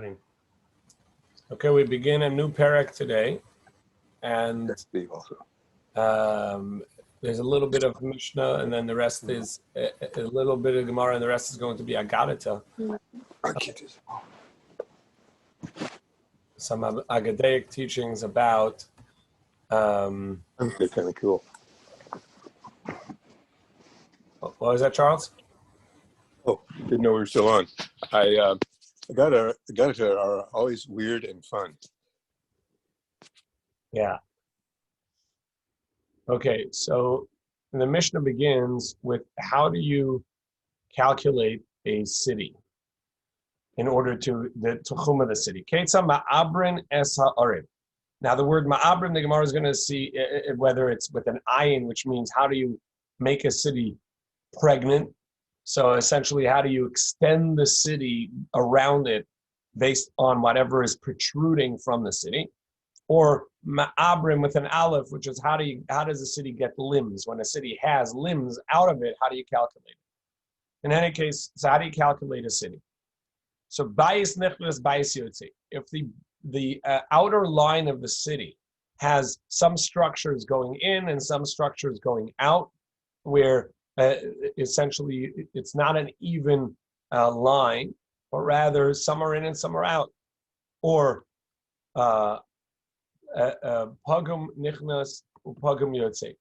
Morning. Okay, we begin a new parak today, and there's a little bit of Mishnah, and then the rest is a little bit of Gemara, and the rest is going to be Agadata. Some Agadaic teachings about. They're kind of cool. What was that, Charles? Oh, didn't know we were still on. Agadata are always weird and fun. Yeah. Okay, so the Mishnah begins with how do you calculate a city in order to the Tuchum of the city? Ketza ma'abrin es ha'arim. Now the word ma'abrin, the Gemara is going to see whether it's with an ayin, which means how do you make a city pregnant? So essentially, how do you extend the city around it based on whatever is protruding from the city? Or ma'abrim with an aleph, which is how does a city get limbs? When a city has limbs out of it, how do you calculate it? In any case, so how do you calculate a city? So bayis nichnas bayis yotzi. If the outer line of the city has some structures going in and some structures going out, where essentially it's not an even line, but rather some are in and some are out, or pagum nichnas upagum yotze.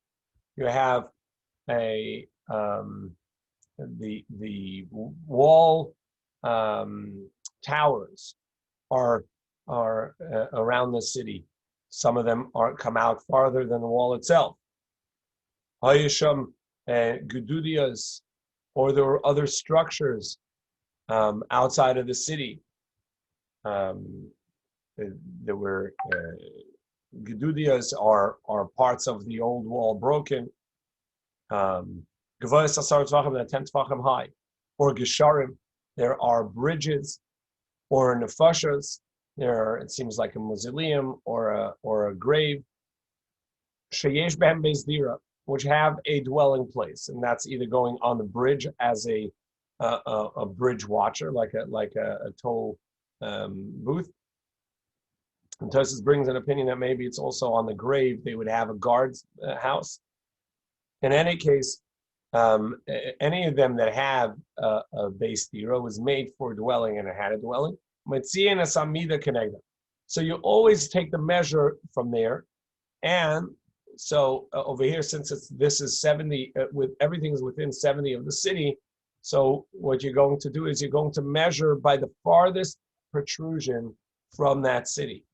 You have the wall towers are around the city. Some of them come out farther than the wall itself. Hayisham Gududias, or there were other structures outside of the city. There were Gududias are parts of the old wall broken. Gevayas asar tvachim, that 10 tvachim high, or Gesharim. There are bridges, or nefashas. It seems like a mausoleum or a grave. Sheyesh behem beis dira, which have a dwelling place, and that's either going on the bridge as a bridge watcher, like a toll booth. And Tosfos brings an opinion that maybe it's also on the grave. They would have a guard's house. In any case, any of them that have a base dira was made for dwelling, and it had a dwelling. So you always take the measure from there, and so over here, since this is 70, with everything's within 70 of the city, so what you're going to do is you're going to measure by the farthest protrusion from that city,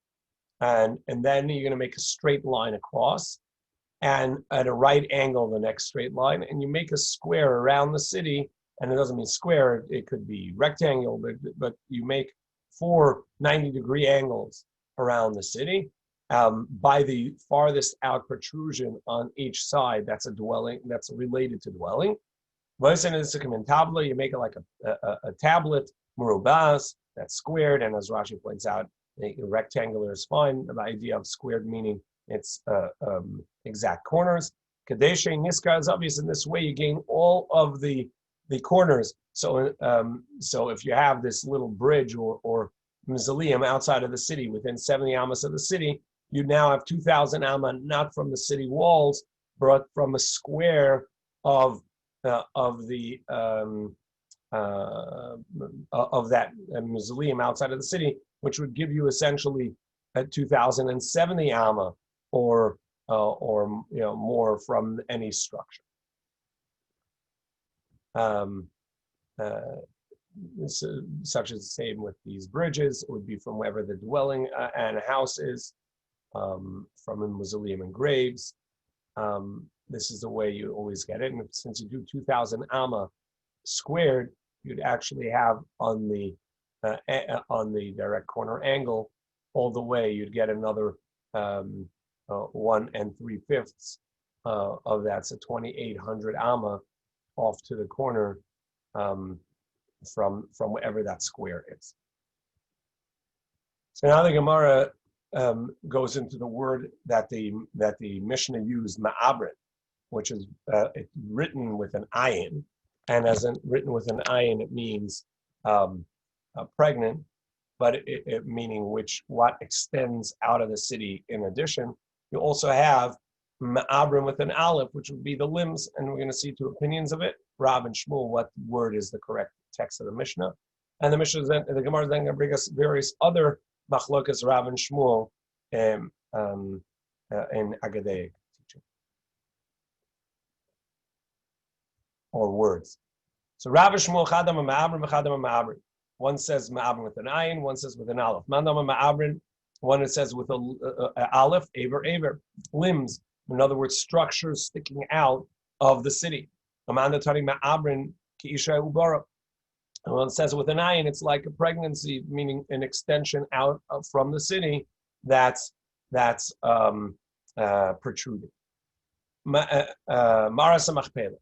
and then you're going to make a straight line across, and at a right angle the next straight line, and you make a square around the city. And it doesn't mean square; it could be rectangle, but you make 4 90-degree angles around the city. By the farthest out protrusion on each side, that's a dwelling, that's related to dwelling. You make it like a tablet, murubas, that's squared, and as Rashi points out, rectangular is fine. The idea of squared meaning it's exact corners. Kadeshe niska is obvious. In this way, you gain all of the corners. So if you have this little bridge or mausoleum outside of the city, within 70 amas of the city, you now have 2,000 amma, not from the city walls, but from a square of that mausoleum outside of the city, which would give you essentially a 2,070 amma, or more from any structure. Such as the same with these bridges. It would be from wherever the dwelling and a house is, from a mausoleum and graves. This is the way you always get it. And since you do 2,000 amma squared, you'd actually have on the direct corner angle all the way, you'd get another 1 3/5 of that, so 2,800 amma off to the corner from wherever that square is. So now the Gemara goes into the word that the Mishnah used, ma'abrit, which is written with an ayin, and as written with an ayin, it means pregnant. but meaning what extends out of the city in addition. You also have Ma'abrim with an aleph, which would be the limbs, and we're going to see two opinions of it. Rav and Shmuel, what word is the correct text of the Mishnah? And the Mishnah, the Gemara is then going to bring us various other machlokas Rav and Shmuel in Agadeic teaching or words. So Rav and Shmuel chadam ma'abrim chadam ma'abrim. One says ma'abrim with an ayin, one says with an aleph. Mandam ma'abrim, one it says with a aleph, aver, limbs. In other words, structures sticking out of the city. Amanda tani ma'abrin ki isha ubara. And one says with an ayin, it's like a pregnancy, meaning an extension out from the city that's protruding. Maras machpela.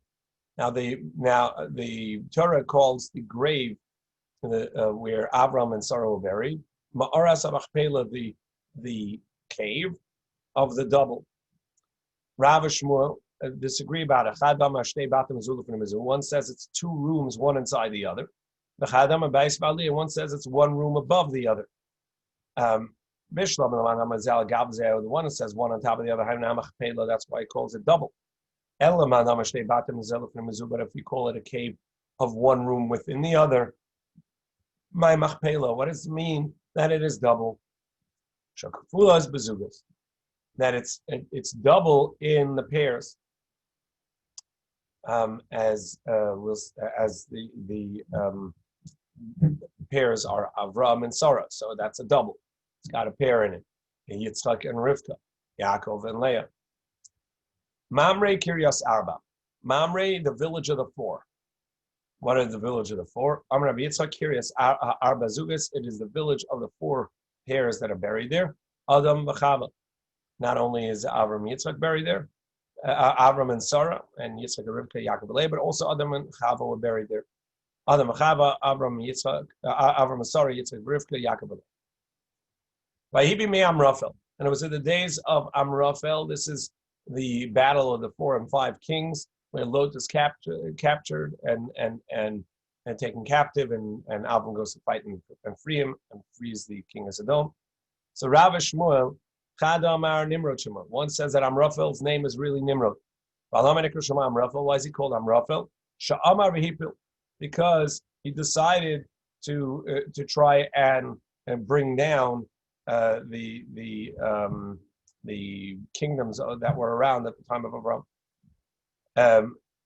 Now the Torah calls the grave where Avram and Sarah were buried, Ma'aras machpela, the cave of the double. Rav and Shmuel disagree about it. One says it's two rooms, one inside the other. And one says it's one room above the other. The one that says one on top of the other, that's why he calls it double. But if we call it a cave of one room within the other, my machpela, what does it mean that it is double? That it's double in the pairs, as the pairs are Avram and Sarah, so that's a double. It's got a pair in it. Yitzchak and Rivka, Yaakov and Leah. Mamre Kiryas Arba. Mamre, the village of the four. What is the village of the four? Amr Rabbi Yitzchak Kiryas Arba Zugas. It is the village of the four pairs that are buried there. Adam v'Chava. Not only is Avram and Yitzchak buried there, Avram and Sarah, and Yitzchak and Rivka, Yaakov and Leah, but also Adam and Chava were buried there. Adam and Chava, Avram and Yitzchak, Avram and Sarah, Yitzchak and Rivka, Yaakov and Leah. Vayibi me Amraphel. And it was in the days of Amraphel. This is the battle of the 4 and 5 kings, where Lot is captured and taken captive, and Avram goes to fight and free him and frees the king of Sodom. So Rav Shmuel, Chadamar Nimrod Shema. One says that Amraphel's name is really Nimrod. Why is he called Amraphel? Sha'amar v'hipil, because he decided to try and bring down the kingdoms that were around at the time of Avram,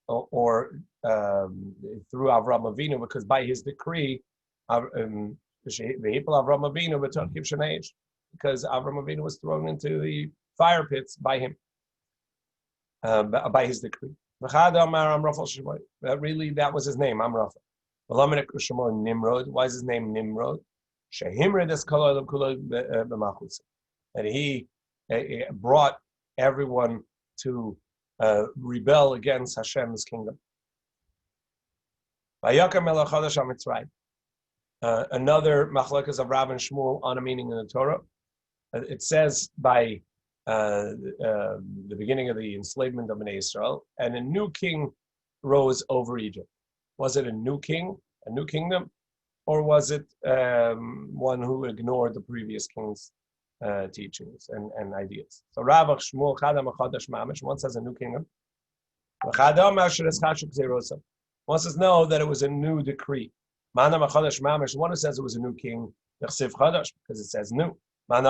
or through Avram Avinu, because by his decree, Avram Avinu, because Avram Avinu was thrown into the fire pits by him, by his decree. Really, that was his name, Amraphel. Nimrod. Why is his name Nimrod? That he brought everyone to rebel against Hashem's kingdom. Another machlokas of Rav and Shmuel on a meaning in the Torah. It says by the beginning of the enslavement of Bnei Israel, and a new king rose over Egypt. Was it a new king, a new kingdom, or was it one who ignored the previous king's teachings and ideas? So Rav Shmuel Chadam Chadash Mamish. One says a new kingdom. One says no, that it was a new decree. One who says it was a new king, because it says new. The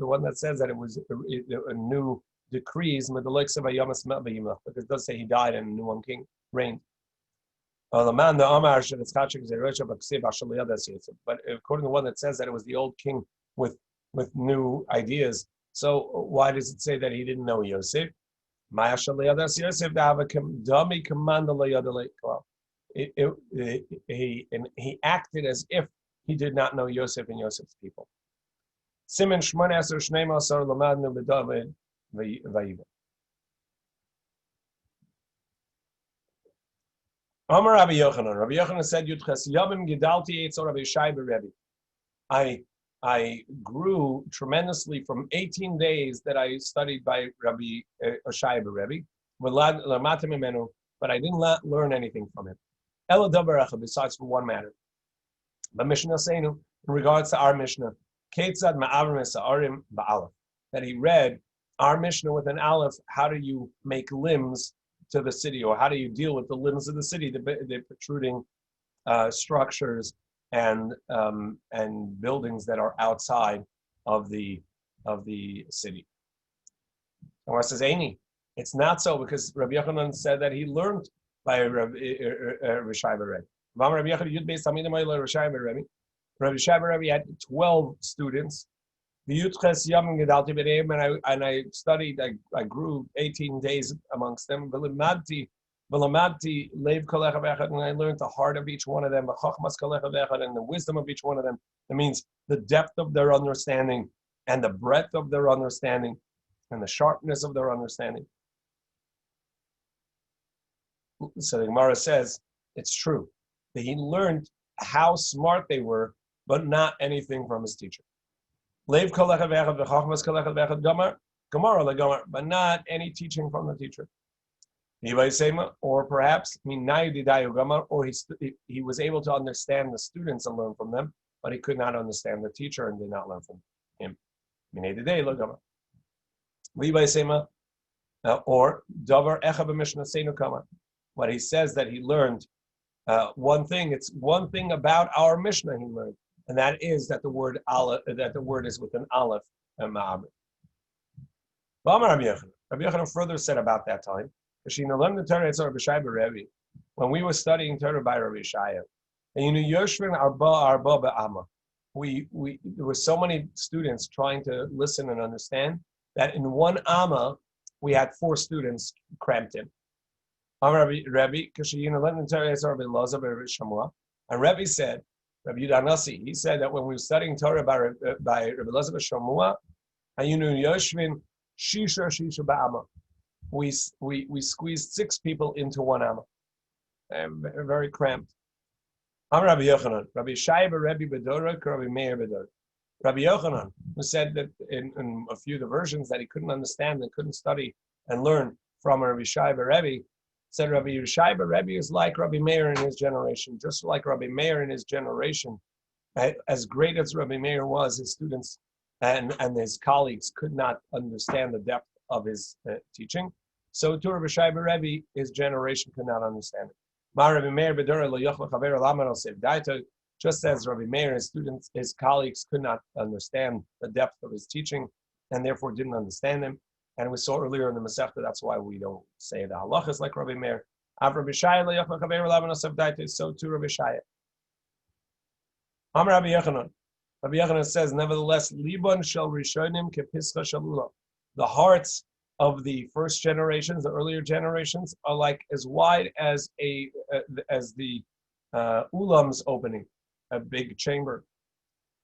one that says that it was a new decrees, because it does say he died and a new one king reigned. But according to one that says that it was the old king with new ideas, so why does it say that he didn't know Yosef? He acted as if he did not know Yosef and Yosef's people. Siman Shmon Eser Shnei Masar Lamadnu B'David Vayiva. Amar Rabbi Yochanan. Rabbi Yochanan said, "Yudches Yavim Gedalti Eitzor Rabbi Shai B'Rebbe." I grew tremendously from 18 days that I studied by Rabbi Shai B'Rebbe, but I didn't learn anything from him. Ela Dabaracha, besides for one matter. But Mishnah Seinu, in regards to our Mishnah. Ketzad ma'avrim sa'arim ba'alef. That he read our Mishnah with an aleph. How do you make limbs to the city, or how do you deal with the limbs of the city, the protruding structures and buildings that are outside of the city? Gemara says, "Aini, it's not so, because Rabbi Yochanan said that he learned by Rabbi Shaiba Rebbe. Rabbi Shaiba Rebbe had 12 students. And I studied. I grew 18 days amongst them. And I learned the heart of each one of them, and the wisdom of each one of them. That means the depth of their understanding, and the breadth of their understanding, and the sharpness of their understanding." So the Gemara says it's true that he learned how smart they were, but not anything from his teacher. But not any teaching from the teacher. Or perhaps, or he was able to understand the students and learn from them, but he could not understand the teacher and did not learn from him. Or what he says that he learned one thing. It's one thing about our Mishnah he learned, and that is that the word aleph, that the word is with an aleph and ma'amr. Rabbi Yochanan further said about that time, when we were studying Torah by Rabbi Shaya, and there were so many students trying to listen and understand that in one amma we had 4 students cramped in. And Rebbe said, Rabbi Yudanasi, he said that when we were studying Torah by Rabbi Elazar Shamua, we squeezed 6 people into one amma, very cramped. Rabbi Yochanan, Rabbi Shaiba Rebbe Bedora, Rabbi Meir Bedora. Rabbi Yochanan, who said that in a few of the versions that he couldn't understand and couldn't study and learn from Rabbi Shaiba Rebbe, said Rabbi Shaiba Rebbe is like Rabbi Meir in his generation, just like Rabbi Meir in his generation. As great as Rabbi Meir was, his students and his colleagues could not understand the depth of his teaching. So to Rabbi Shaiba Rebbe, his generation could not understand it. Just as Rabbi Meir, his students, his colleagues could not understand the depth of his teaching and therefore didn't understand him. And we saw earlier in the Masechta, that's why we don't say the halachas like Rabbi Meir. So too Rabbi Shaya. Rabbi Yochanan says, nevertheless, Liban shel Rishonim kepischa shel ulam. The hearts of the first generations, the earlier generations, are like as wide as the ulam's opening, a big chamber.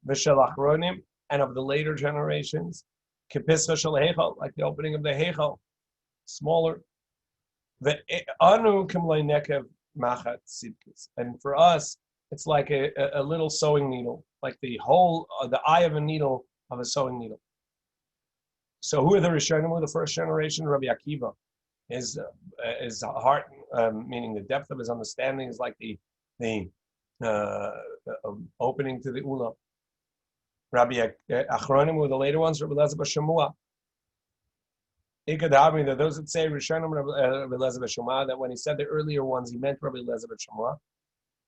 V'shel achronim, and of the later generations, kepischa shel heichal, like the opening of the heichal, smaller. Ve'anu kimlei nekev machat tzidkis, and for us, it's like a little sewing needle, like the eye of a needle of a sewing needle. So who are the Rishonim? Who are the first generation? Rabbi Akiva. His heart, meaning the depth of his understanding, is like the opening to the ulam. Rabbi Achronim were the later ones. Rabbi Elazar B'Shemua. Ikadami, that those that say Rishonim Rabbi Elazar B'Shemua, that when he said the earlier ones, he meant Rabbi Elazar B'Shemua,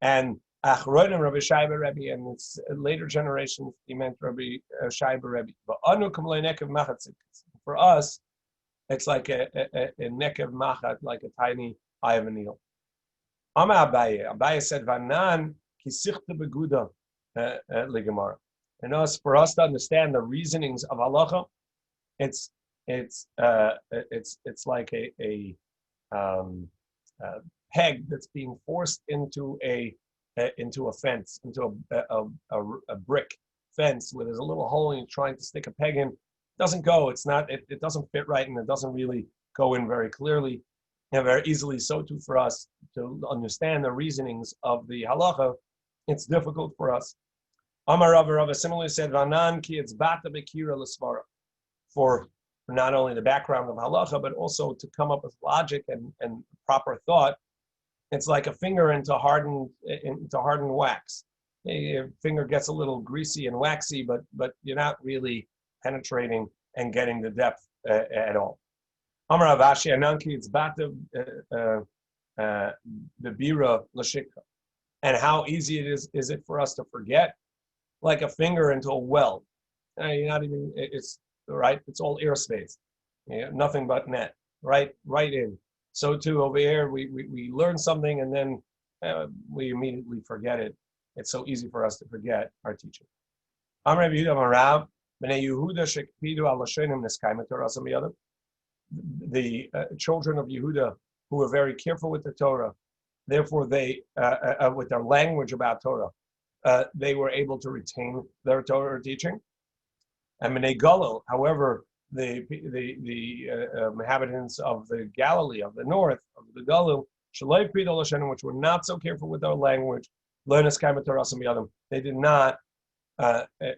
and Achronim Rabbi Shaiba Rebbe, and its later generations he meant Rabbi Shaiba Rebbe. But anu kamlei nekev machat tzidkis. For us, it's like a nekev machat, like a tiny eye of a needle. Ama Abaye. Abaye said, "Vanan kisichta beguda legemara." And for us to understand the reasonings of halacha, it's like a peg that's being forced into a fence, into a brick fence where there's a little hole and you're trying to stick a peg in. It doesn't go. It doesn't fit right, and it doesn't really go in very clearly and very easily. So too for us to understand the reasonings of the halacha, it's difficult for us. Amar Rava similarly said, "Vanan ki it's bata bekira l'svara," for not only the background of halacha, but also to come up with logic and proper thought. It's like a finger into hardened wax. Your finger gets a little greasy and waxy, but you're not really penetrating and getting the depth at all. Amar Avashi Ananki, it's bata the bira lashikha. And how easy is it for us to forget? Like a finger into a well. You're not even, it's right, it's all airspace. Nothing but net, right in. So too over here, we learn something and then we immediately forget it. It's so easy for us to forget our teaching. Amar Rabbi Yehuda Amar Rav, Bnei Yehuda shekpidu al lashonim neskayim Torah samiyadam. The children of Yehuda who were very careful with the Torah, therefore they, with their language about Torah, they were able to retain their Torah teaching. And Bnei Kollel, however, the inhabitants of the Galilee, of the north, of the Kollel, which were not so careful with their language, they did not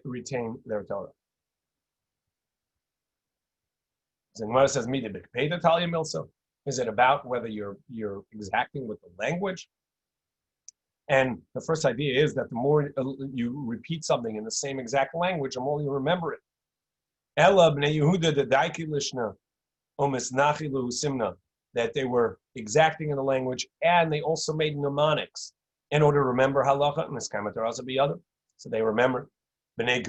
retain their Torah. So Gemara says, is it about whether you're exacting with the language? And the first idea is that the more you repeat something in the same exact language, the more you remember it. That they were exacting in the language, and they also made mnemonics in order to remember halacha. So they remembered. They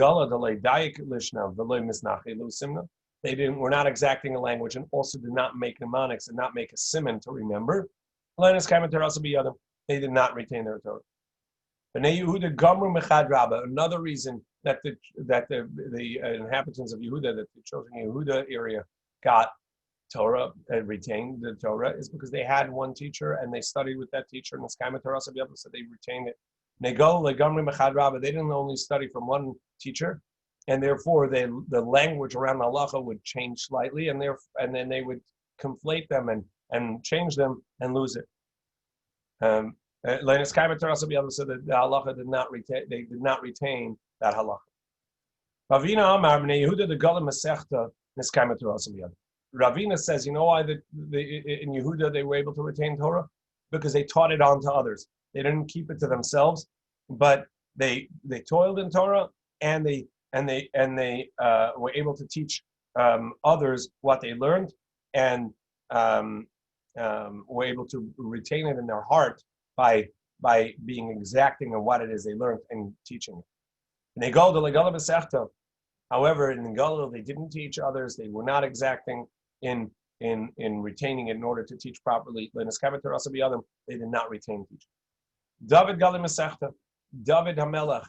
were not exacting a language and also did not make mnemonics and not make a simon to remember. They did not retain their Torah. Another reason that the inhabitants of Yehuda, that the children of Yehuda area got Torah and retained the Torah is because they had one teacher and they studied with that teacher, and so they retained it. They didn't only study from one teacher, and therefore the language around halacha would change slightly, and then they would conflate them and change them and lose it. So that the halacha did not retain. They did not retain that halacha. Ravina says, you know why in Yehuda they were able to retain Torah? Because they taught it on to others. They didn't keep it to themselves, but they toiled in Torah and they were able to teach others what they learned and were able to retain it in their heart by being exacting on what it is they learned and teaching it. And they go to Legala Masechta. However, in Kollel they didn't teach others. They were not exacting in retaining it in order to teach properly. They did not retain teaching. David Galim Masechta, David Hamelech,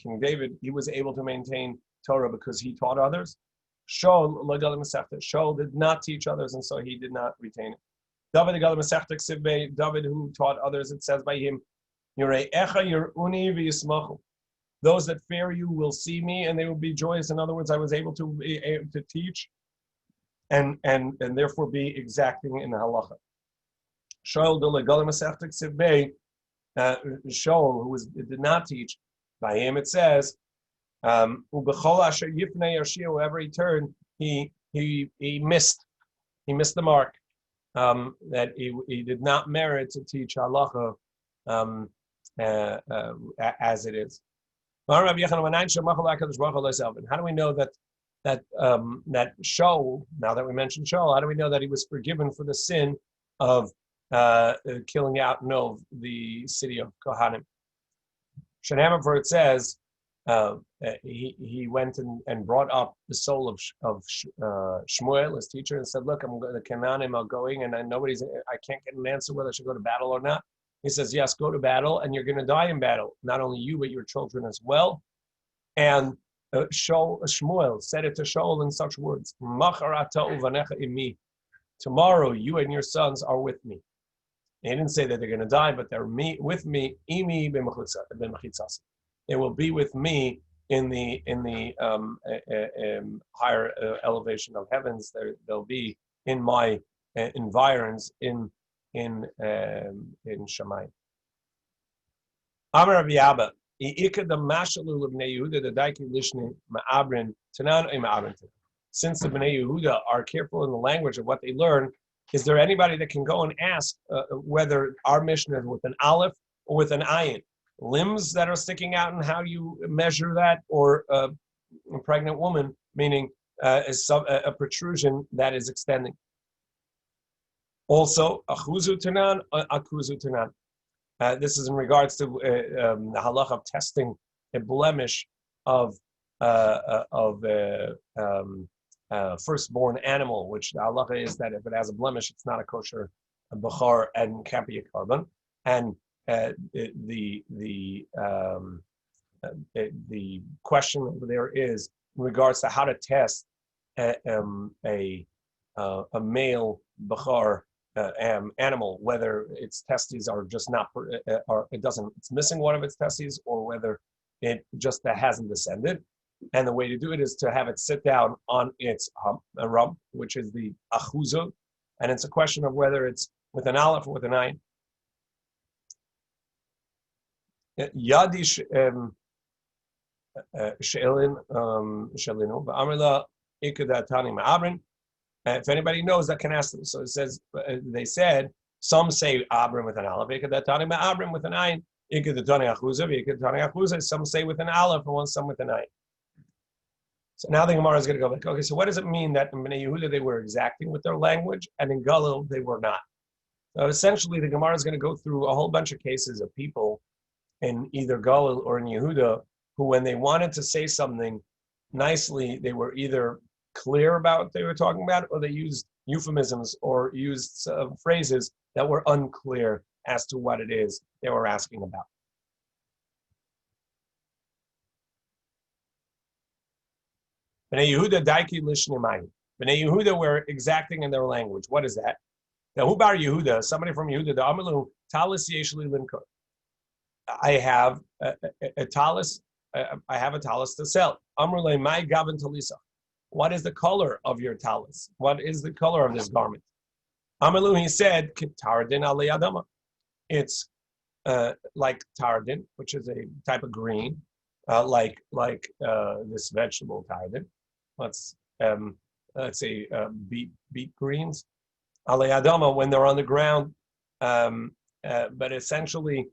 King David, he was able to maintain Torah because he taught others. Shaul Galim Masechta, Shaul did not teach others, and so he did not retain it. David Galim Masechta Ksivbei, David who taught others, it says by him, Yirei Echa Yiruni v'Yismachu. Those that fear you will see me, and they will be joyous. In other words, I was able to teach, and therefore be exacting in the halacha. Shaul Shaul, who did not teach, by him it says, wherever he turned, he missed the mark. That he did not merit to teach halacha as it is. And how do we know that Shaul, now that we mentioned Shaul, how do we know that he was forgiven for the sin of killing out Nov, the city of Kohanim? Shanamah, for it says, he went and brought up the soul of Shmuel, his teacher, and said, look, the Canaanim are going, and I can't get an answer whether I should go to battle or not. He says, yes, go to battle, and you're going to die in battle. Not only you, but your children as well. And Shmuel said it to Shaul in such words, tomorrow you and your sons are with me. He didn't say that they're going to die, but they're with me. They will be with me in the higher elevation of heavens. They'll be in my environs in Shamayim. Amar Rabbi Abba, since the Bnei Yehuda are careful in the language of what they learn, is there anybody that can go and ask whether our mission is with an aleph or with an ayin? limbs that are sticking out and how you measure that, or a pregnant woman, meaning a protrusion that is extending. Also, achuzu tanan, akuzu tanan. This is in regards to the halach of testing a blemish of firstborn animal, which the halacha is that if it has a blemish, it's not a kosher bachar and can't be a carbon. And the question over there is in regards to how to test a male bachar animal, whether its testes are just not, or it's missing one of its testes, or whether it just hasn't descended. And the way to do it is to have it sit down on its rump, which is the achuzo, and it's a question of whether it's with an aleph or with an ayin. Yadish she'elin she'elinu v'amrila ikadatani ma'abrin. If anybody knows, that can ask them. So it says, they said, some say abrim with an aleph, ikadatani ma'abrim with an ayin, ikadatani achuza, some say with an aleph, and some with an ayin. So now the Gemara is going to go back. Okay, so what does it mean that in Bnei Yehuda they were exacting with their language, and in Kollel they were not? So essentially, the Gemara is going to go through a whole bunch of cases of people in either Kollel or in Yehuda who, when they wanted to say something nicely, they were either clear about what they were talking about, or they used euphemisms or used phrases that were unclear as to what it is they were asking about. Bnei Yehuda daiki lishnemayim. Bnei Yehuda were exacting in their language. What is that? Now, who bar Yehuda? Somebody from Yehuda. The Amalu talis yeshli linkor. I have a talis. I have a talis to sell. Amrulei my gavin talisa. What is the color of your talis? What is the color of this garment? Amalu, he said, Tardin ali adama. It's like tardin, which is a type of green, like this vegetable tardin. Let's say beet greens. Ali adama, when they're on the ground. But essentially,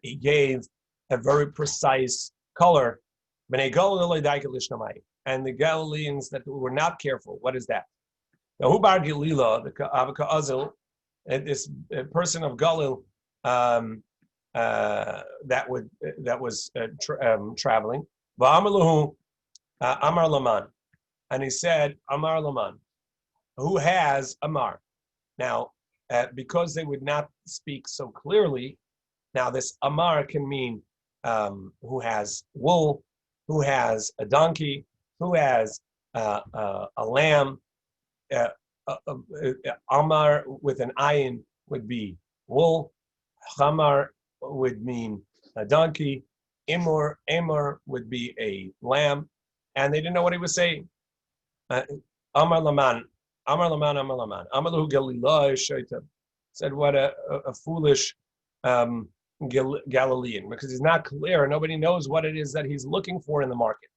he gave a very precise color. And the Galileans that were not careful, what is that? Now, who bar Galila, the Avaka Azil, this person of Galil that was traveling, Amar Laman, and he said, Amar Laman, who has Amar? Now, because they would not speak so clearly, now this Amar can mean who has wool, who has a donkey, who has a lamb. Amar with an ayin would be wool. Chamar would mean a donkey. Amar would be a lamb. And they didn't know what he was saying. Amar Laman, Amar Laman, Amar Laman. Amalu Galila Shaitab said, what a foolish Galilean, because he's not clear. Nobody knows what it is that he's looking for in the market.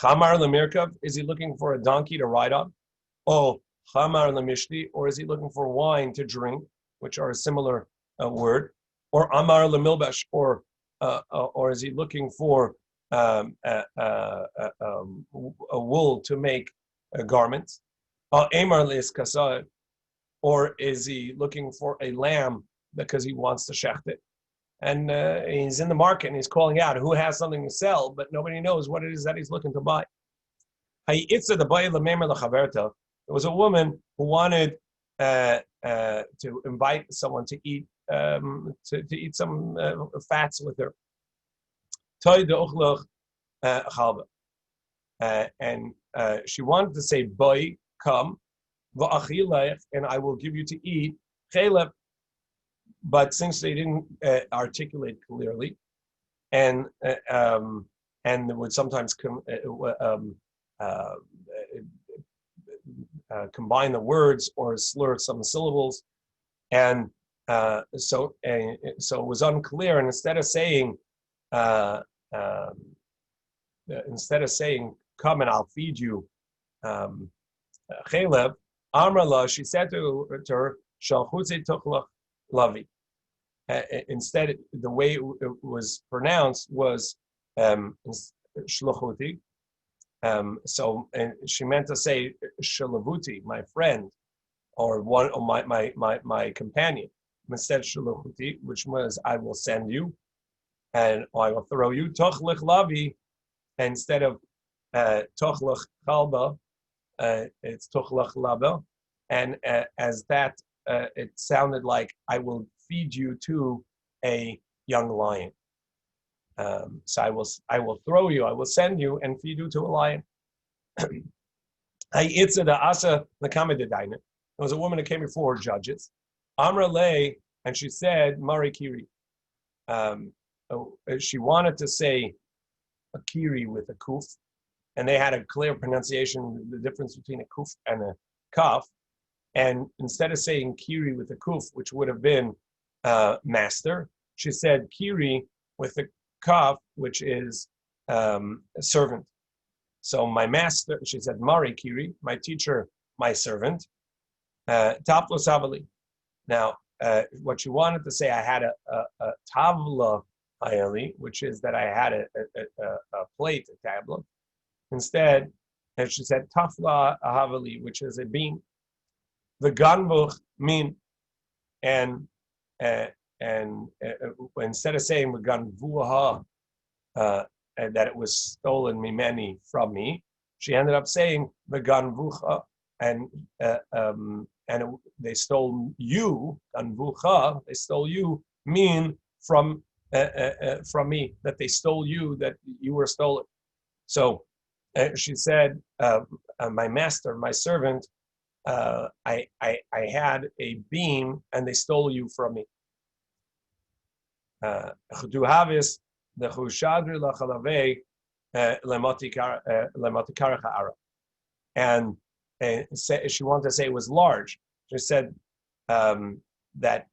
Chamar Lamirkav, is he looking for a donkey to ride on? Oh, Chamar Lamishti, or is he looking for wine to drink, which are a similar word? Or Amar Lamilbash, or is he looking for a wool to make garments? Amar Liskasad, or is he looking for a lamb because he wants to shecht it? And he's in the market and he's calling out who has something to sell, but nobody knows what it is that he's looking to buy. There was a woman who wanted to invite someone to eat some fats with her. And she wanted to say, "Boy, come, and I will give you to eat." But since they didn't articulate clearly, and would sometimes combine the words or slur some syllables, and so it was unclear. And instead of saying "Come and I'll feed you," Chelev, Amrala, she said to her, "Shalchutzi tuchlach lavi." instead, the way it was pronounced was shluchuti. So and she meant to say shalavuti, my friend, or one or my companion. Instead shluchuti, which was I will send you, and I will throw you. Tochlich lavi, instead of tochlich chalba, it's tochlich laba, and as that it sounded like I will feed you to a young lion. So I will throw you, I will send you and feed you to a lion. There was a woman that came before judges. Amra lay, and she said, Mari Kiri. She wanted to say a Kiri with a kuf, and they had a clear pronunciation, the difference between a kuf and a kaf. And instead of saying Kiri with a kuf, which would have been master, she said Kiri with a kaf, which is a servant. So my master, she said Mari Kiri, my teacher, my servant. Taplos Havali. Now, what she wanted to say, I had a tavla hayali, which is that I had a plate, a tablet. Instead, and she said tafla havali, which is a beam. The ganvuch mean, and instead of saying the ganvuha, and that it was stolen mimeni from me, she ended up saying the ganvucha, and they stole you, ganvucha, they stole you, mean from me, that they stole you, that you were stolen. So she said, my master, my servant, I had a beam and they stole you from me. And she wanted to say it was large. She said that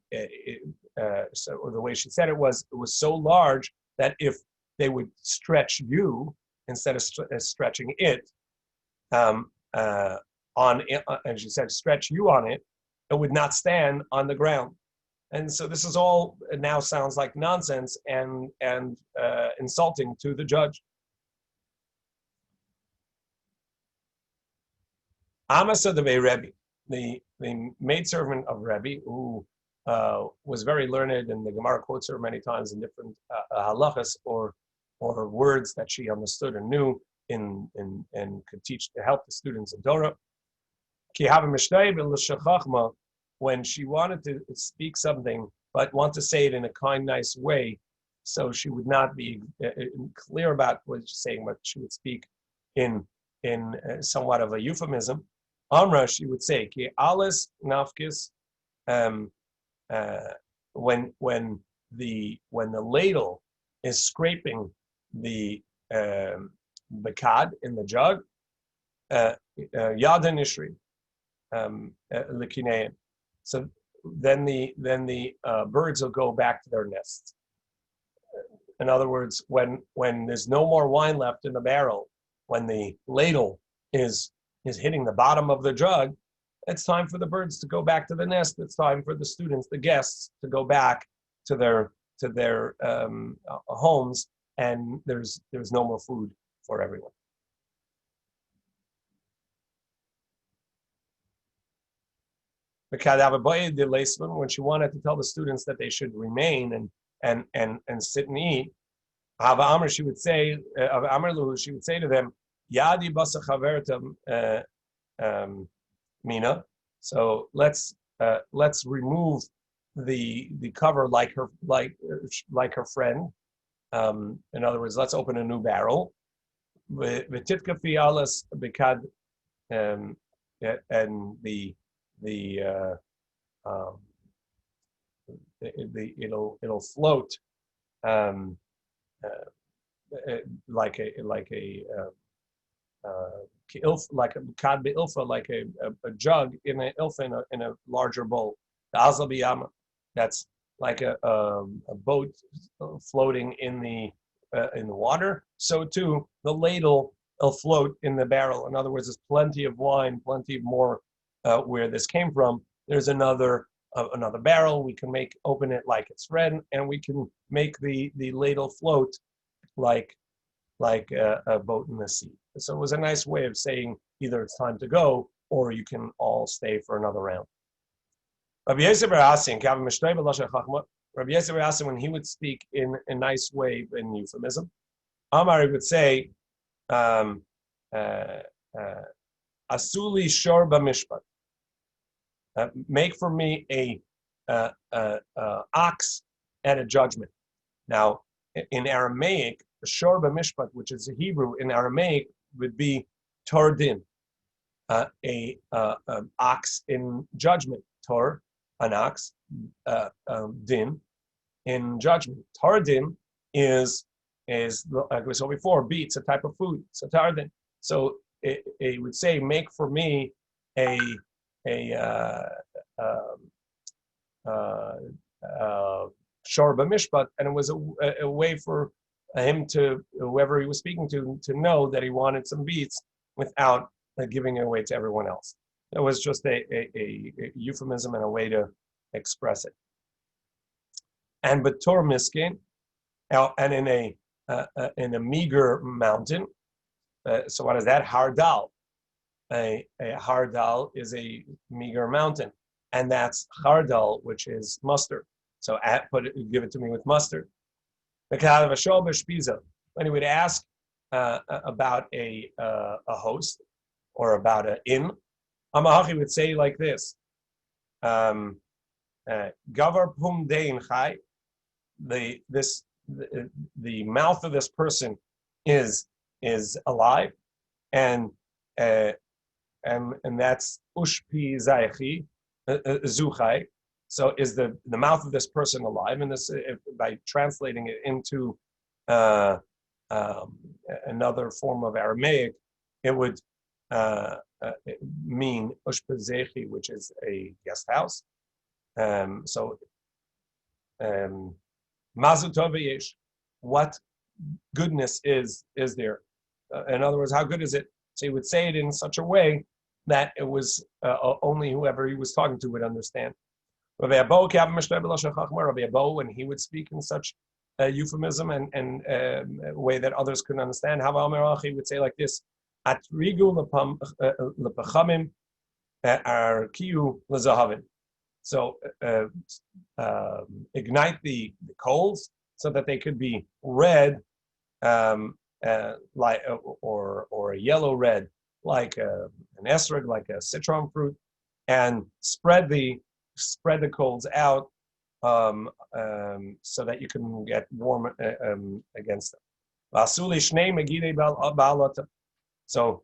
so the way she said it was so large that if they would stretch you instead of stretching it on it, and she said stretch you on it, it would not stand on the ground. And so this is all, it now sounds like nonsense and insulting to the judge. Amasa de Rebbe, the maidservant of Rebbe, who was very learned, and the Gemara quotes her many times in different halachas or words that she understood and knew and could teach to help the students in Torah. When she wanted to speak something, but want to say it in a kind, nice way, so she would not be clear about what she's saying, but she would speak in somewhat of a euphemism. Amra, she would say, "Ki alis nafkis," when the ladle is scraping the bekad in the jug, yadan ishri likinein. So then the birds will go back to their nests. In other words, when there's no more wine left in the barrel, when the ladle is hitting the bottom of the jug, it's time for the birds to go back to the nest. It's time for the students, the guests, to go back to their homes, and there's no more food for everyone. When she wanted to tell the students that they should remain and sit and eat, she would say to them, Yadi basa chavertam mina. So let's remove the cover like her friend. In other words, let's open a new barrel. V'titka fi alas bekad, and it'll float like a kad be'ilfa, like a jug in a ilfa in a larger bowl. The azal biyama, that's like a boat floating in the water. So too the ladle will float in the barrel. In other words, there's plenty of wine, plenty more where this came from. There's another another barrel. We can open it like it's red, and we can make the ladle float like a boat in the sea. So it was a nice way of saying either it's time to go or you can all stay for another round. Rabbi Yosef when he would speak in a nice way in euphemism, Amar would say, Asuli shor b'mishpat. Make for me a ox and a judgment. Now, in Aramaic, shor b'mishpat, which is a Hebrew, in Aramaic would be tor din, an ox in judgment. Tor, an ox, din, in judgment. Tor din is like we saw before, beets, a type of food. So tor din. So it would say, make for me a shor b'mishpat, and it was a way for him to, whoever he was speaking to know that he wanted some beets without giving it away to everyone else. It was just a euphemism and a way to express it. And Bator Miskin, and in a meager mountain. So what is that? Hardal. A hardal is a meager mountain, and that's hardal, which is mustard. So give it to me with mustard. When he would ask about a host or about an inn, Amahachi would say like this: Gavar pum dein chai. The mouth of this person is alive, and that's ushpi zaychi zuchai. So is the mouth of this person alive? And this, by translating it into another form of Aramaic, it would mean ushpezechi, which is a guest house. So mazel tov yesh, what goodness is there? In other words, how good is it? So he would say it in such a way that it was only whoever he was talking to would understand. Rabbi Abo, when he would speak in such a euphemism and way that others couldn't understand, he would say like this: Atrigu lepachamim arkiu lezahavim. So ignite the coals so that they could be red, like or a yellow red, like an esrog, like a citron fruit, and spread the coals out so that you can get warm against them. So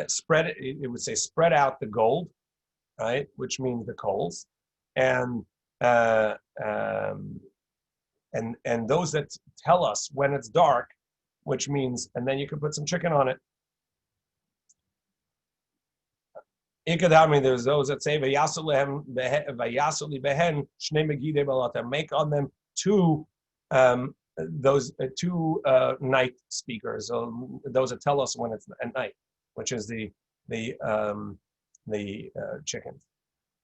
spread it. It would say spread out the gold, right, which means the coals, and those that tell us when it's dark, which means, and then you can put some chicken on it. There's those that say make on them two night speakers, those that tell us when it's at night, which is the chickens.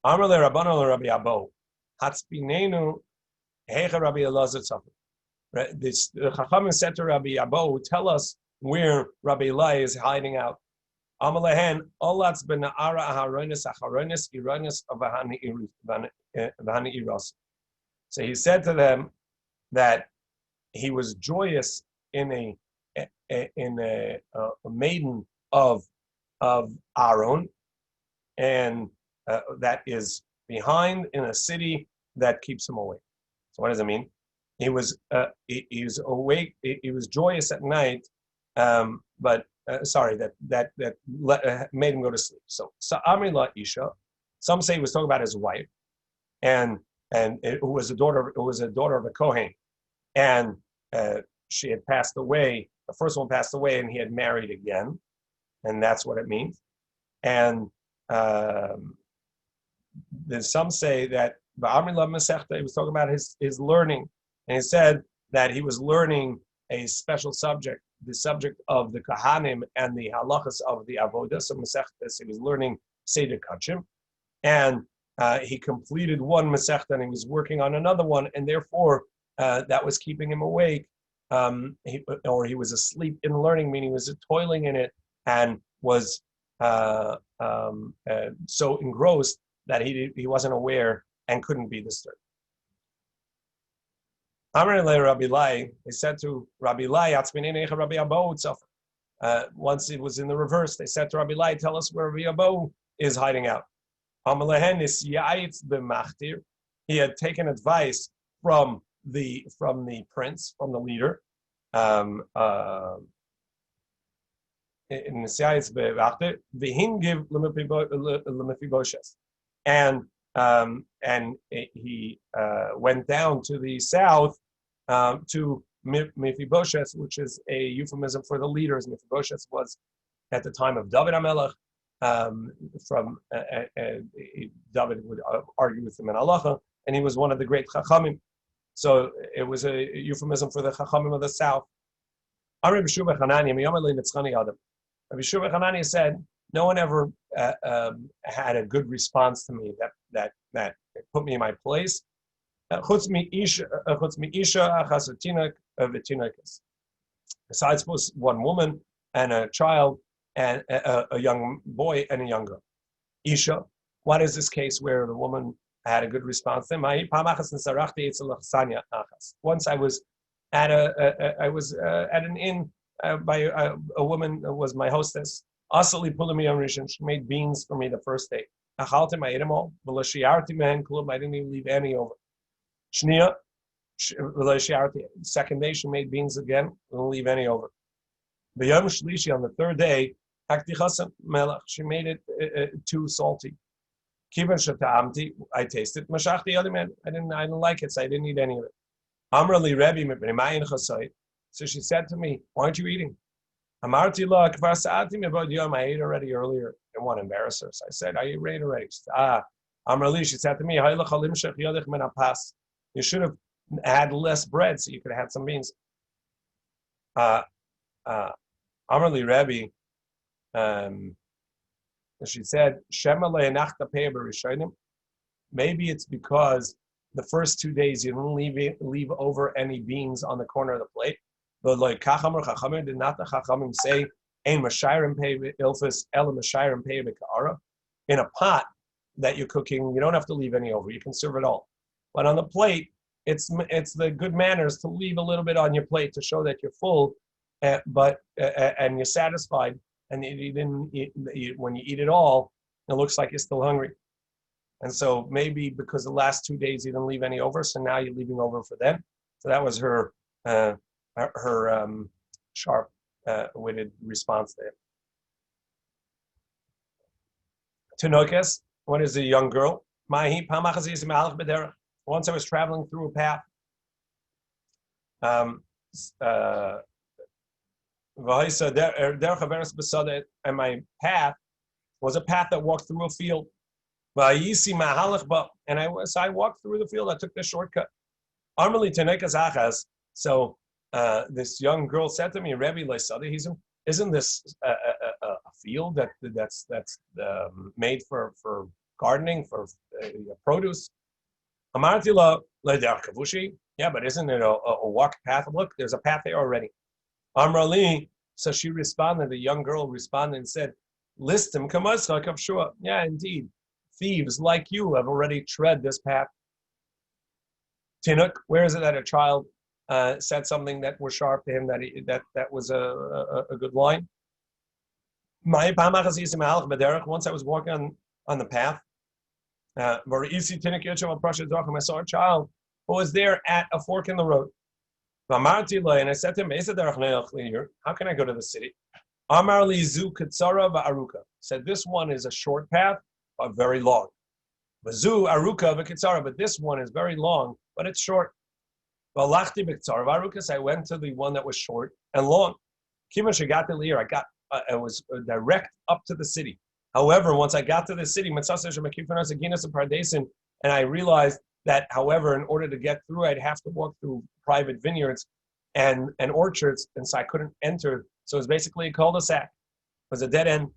Amar le Rabbanu le Rabbi Abo, Hatzpinenu hecha Rabbi Elazar tzafim. The Chachamim said to Rabbi Abo, tell us where Rabbi Eli is hiding out. Amar lehen olatz bena'ara aharonis acharonis ironis avahani iros. So he said to them that he was joyous in a maiden of Aaron, and that is behind in a city that keeps him awake. So what does it mean? He was awake. He was joyous at night, but that made him go to sleep. So Amri la Isha. Some say he was talking about his wife, and who was a daughter of a Kohen, and she had passed away. The first one passed away, and he had married again, and that's what it means. And then some say that Amri la Masechta, he was talking about his learning, and he said that he was learning a special subject, the subject of the Kahanim and the halachas of the Avodah. So Masechtas, he was learning Seder Kachim, and he completed one Masechta and he was working on another one, and therefore that was keeping him awake, he was asleep in learning, meaning he was toiling in it and was so engrossed that he wasn't aware and couldn't be disturbed. Rabbi Lai, they said to Rabbi Lai, once it was in the reverse, they said to Rabbi Lai, tell us where Rabbi Abo is hiding out. He had taken advice from the prince, from the leader. And he went down to the south to Mephibosheth, which is a euphemism for the leaders. Mephibosheth was at the time of David HaMelech. David would argue with him in halacha, and he was one of the great chachamim. So it was a euphemism for the chachamim of the south. Rabbi Shua Hanania said, no one ever had a good response to me that put me in my place. Besides one woman and a child and a young boy and a young girl. Isha, what is this case where the woman had a good response to him? Once I was at an inn by a woman was my hostess. She made beans for me the first day. I ate them all. I didn't even leave any over. Second day, she made beans again. I didn't leave any over. On the third day, she made it too salty. I tasted. I didn't like it, so I didn't eat any of it. So she said to me, why aren't you eating? I ate already earlier. I didn't want to embarrass her. So I said, I ate already. She said to me, you should have had less bread so you could have had some beans. Amrli Rebbe, she said, maybe it's because the first 2 days you didn't leave over any beans on the corner of the plate. But like Chachamim, did not the Chachamim say, in a pot that you're cooking, you don't have to leave any over. You can serve it all. But on the plate, it's the good manners to leave a little bit on your plate to show that you're full, and you're satisfied. And you didn't eat, when you eat it all, it looks like you're still hungry. And so maybe because the last 2 days you didn't leave any over, so now you're leaving over for them. So that was her sharp-witted response there. Tinokes, what is a young girl? Once I was traveling through a path. And my path was a path that walked through a field. And I walked through the field. I took the shortcut. So this young girl said to me, Rebbe, isn't this a field that's made for gardening, for produce? Yeah, but isn't it a walk path? Look, there's a path there already. Amrali, so she responded, the young girl responded and said, Listim kamazchak of shua. Yeah, indeed. Thieves like you have already tread this path. Tinuk, where is it that a child said something that was sharp to him, that was a good line? Once I was walking on the path, I saw a child who was there at a fork in the road. And I said to him, how can I go to the city? Said, this one is a short path, but very long. But this one is very long, but it's short. I went to the one that was short and long. I was direct up to the city. However, once I got to the city, and I realized that, however, in order to get through, I'd have to walk through private vineyards and orchards, and so I couldn't enter. So it was basically a cul-de-sac. It was a dead end.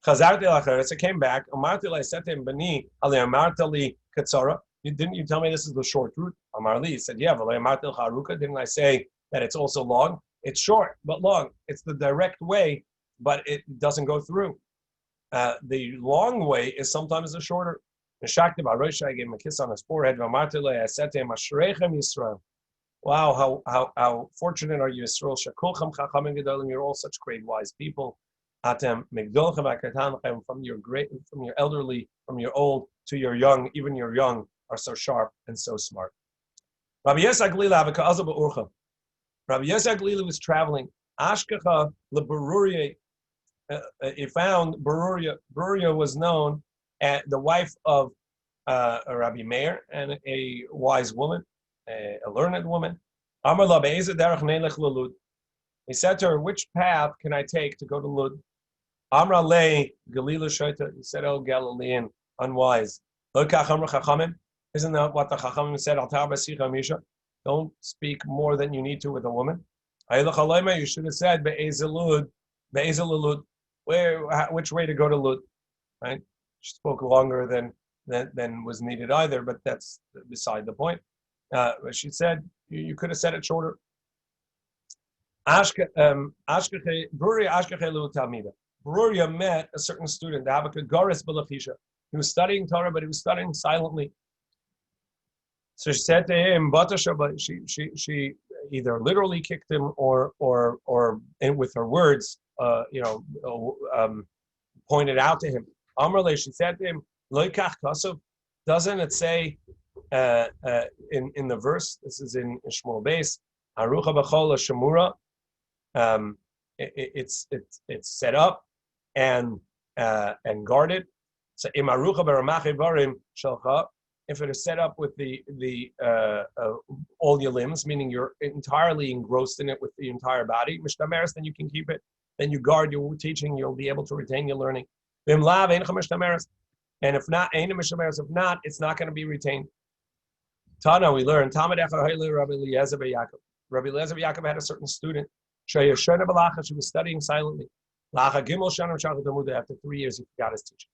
Chazarti lacheres, I came back. Amarti I said to him, Bani, Ali Amarti li katsara. Didn't you tell me this is the short route? Amarli, he said, yeah, V'le Amarti l'charuka. Didn't I say that it's also long? It's short, but long. It's the direct way, but it doesn't go through. The long way is sometimes the shorter. Neshakti b'arosha, I gave him a kiss on his forehead. V'amarti le, I said to him, Ashreichem Yisrael. Wow, how fortunate are you, Yisrael? Shakulchem chachamim gedolim. You're all such great, wise people. Atem migdolchem akatanechem, from your elderly, from your old to your young. Even your young are so sharp and so smart. Rabbi Yosef Glila avaka'azav ba'urcha. Rabbi Yosef Glila was traveling. Ashkecha leBeruria. He found Beruria. Beruria was known as the wife of Rabbi Meir, and a wise woman, a learned woman. Amar la be'ezeh derech nelech lelud. He said to her, which path can I take to go to Lud? Amra le Galila Shaita. He said, oh, Galilean, unwise. Isn't that what the Chachamim said? Don't speak more than you need to with a woman. You should have said, which way to go to Lud? Right? She spoke longer than was needed either, but that's beside the point. She said, you could have said it shorter. Beruria met a certain student. He was studying Torah, but he was studying silently. So she said to him, she either literally kicked him or with her words, pointed out to him. Amrle, she said to him, Loikach Kasov, doesn't it say in the verse, this is in Shmuel Beis, Arucha B'chol Shemura, it's set up and guarded. So Imarucha Baramach Ivarim Shalcha, if it is set up with the all your limbs, meaning you're entirely engrossed in it with the entire body, Mishtameres, then you can keep it. Then you guard your teaching, you'll be able to retain your learning. And if not, if not, it's not going to be retained. Tana, we learn. Rabbi Eliezer Yaakov had a certain student. She was studying silently. After 3 years, he forgot his teaching.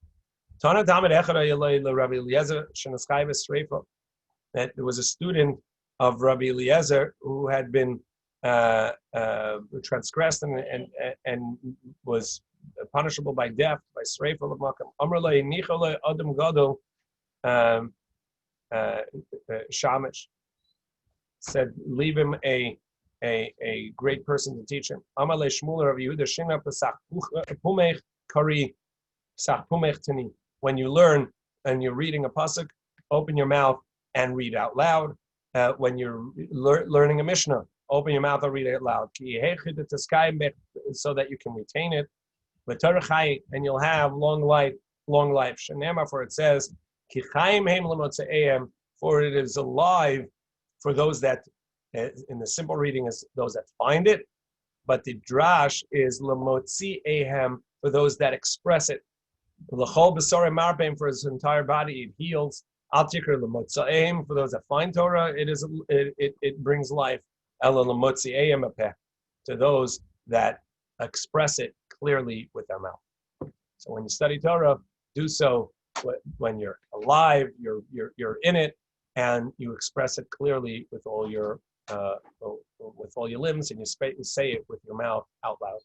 That there was a student of Rabbi Eliezer who had been transgressed and was punishable by death, by sreifa of makam. Amrullah nichole adam gadol shamish, said, leave him a great person to teach him. Amalei Shmuel Rav Yehuda Shina Pesach Pumech Kari Pesach Pumech Tani. When you learn and you're reading a pasuk, open your mouth and read out loud. When you're learning a Mishnah, open your mouth and read it loud. So that you can retain it. And you'll have long life. Shenema, for it says, for it is alive for those that, in the simple reading, is those that find it, but the drash is lemotzi ehem, for those that express it. L'chol b'sorei marpeim, for his entire body it heals. Al tikr lemotzi ehem, for those that find Torah, it brings life. Ela lemotzi ehem apeh, to those that express it clearly with their mouth. So when you study Torah, do so when you're alive, you're in it, and you express it clearly with all your limbs, and you say it with your mouth out loud.